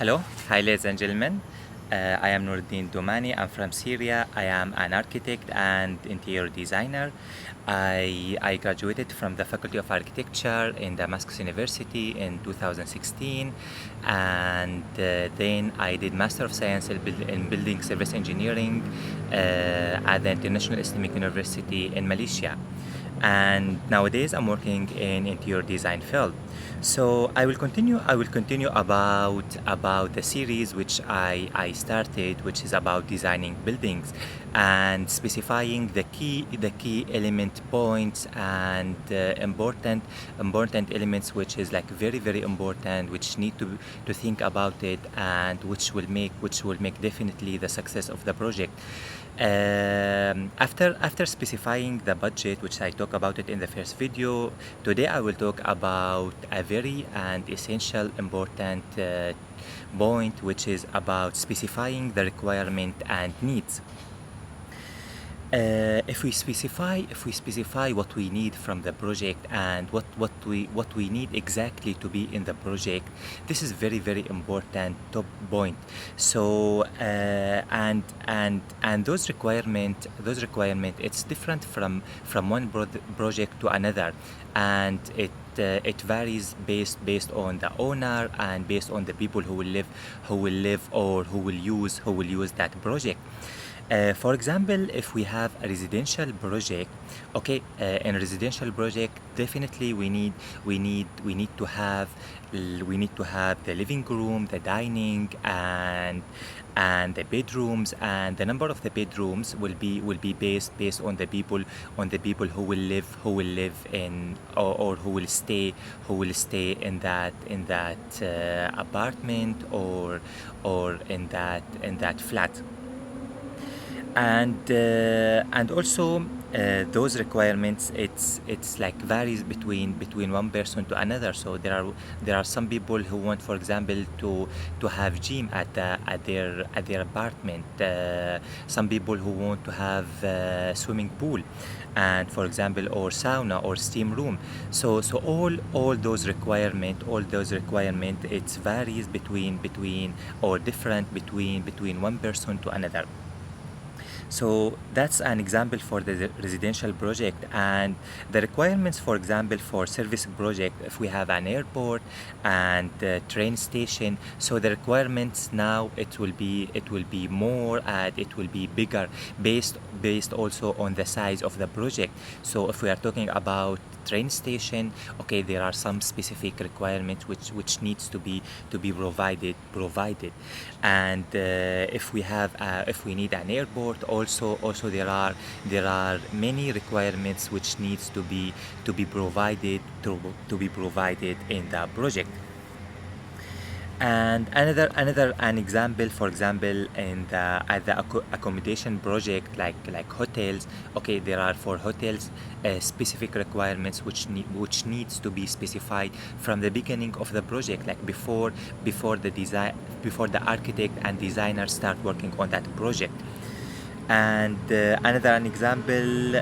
Hello, hi ladies and gentlemen. I am Nuruddin Domani. I'm from Syria. I am an architect and interior designer. I graduated from the Faculty of Architecture in Damascus University in 2016, and then I did Master of Science in Building Service Engineering at the International Islamic University in Malaysia. And nowadays I'm working in interior design field. So I will continue about the series which I started, which is about designing buildings and specifying the key element points and important elements, which is like very important, which need to think about it, and which will make definitely the success of the project. After specifying the budget, which I talk about it in the first video, today I will talk about a very and essential important point, which is about specifying the requirement and needs. If we specify what we need from the project and what we need exactly to be in the project, this is very important top point. So and those requirement it's different from one project to another, and it varies based on the owner and based on the people who will live or who will use that project. For example, if we have a residential project, okay, in a residential project, definitely we need to have the living room, the dining, and the bedrooms, and the number of the bedrooms will be based on the people who will live in or who will stay in that apartment or in that flat. And also those requirements, it's like varies between one person to another. So there are some people who want, for example, to have gym at their apartment. Some people who want to have swimming pool, and for example, or sauna or steam room. So all those requirement it's varies between or different between one person to another. So that's an example for the residential project. And the requirements, for example, for service project, if we have an airport and train station, so the requirements now it will be more and it will be bigger based also on the size of the project. So if we are talking about train station, okay, there are some specific requirements which needs to be provided. And if we need an airport, also there are many requirements which needs to be provided in the project. And an example, for example, in the accommodation project, like hotels, okay, there are for hotels specific requirements which needs to be specified from the beginning of the project, like before the architect and designer start working on that project. And an example,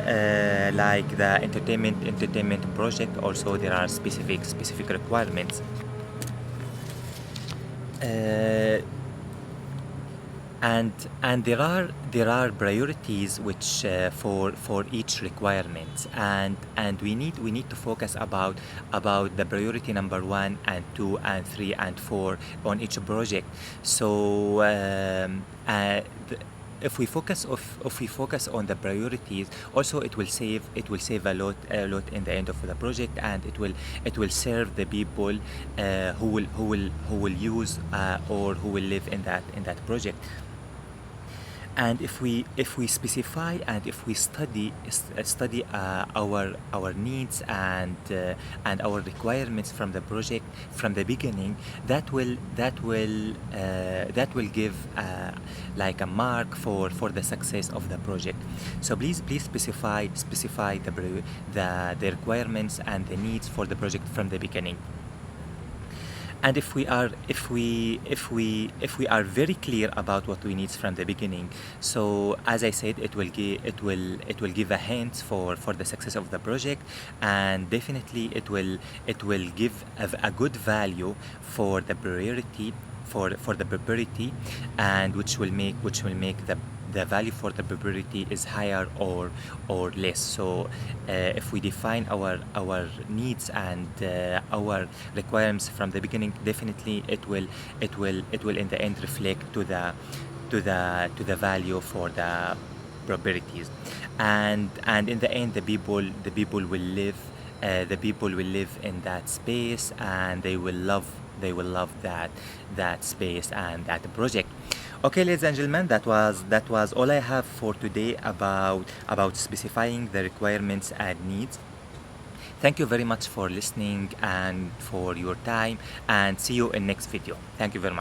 like the entertainment project, also there are specific requirements. And there are priorities which for each requirement, and we need to focus about the priority number 1 and 2 and 3 and 4 on each project. So if we focus on the priorities, also it will save a lot in the end of the project, and it will serve the people who will use or who will live in that project. And if we specify and if we study our needs and our requirements from the project from the beginning, that will give like a mark for the success of the project. So please specify the requirements and the needs for the project from the beginning. And if we are very clear about what we need from the beginning, so as I said, it will give a hint for the success of the project, and definitely it will give a good value for the priority for the property, and which will make the value for the property is higher or less. So if we define our needs and our requirements from the beginning, definitely it will in the end reflect to the value for the properties. And in the end, the people will live in that space, and they will love that space and that project. Okay, ladies and gentlemen, that was all I have for today about specifying the requirements and needs. Thank you very much for listening and for your time, and see you in next video. Thank you very much.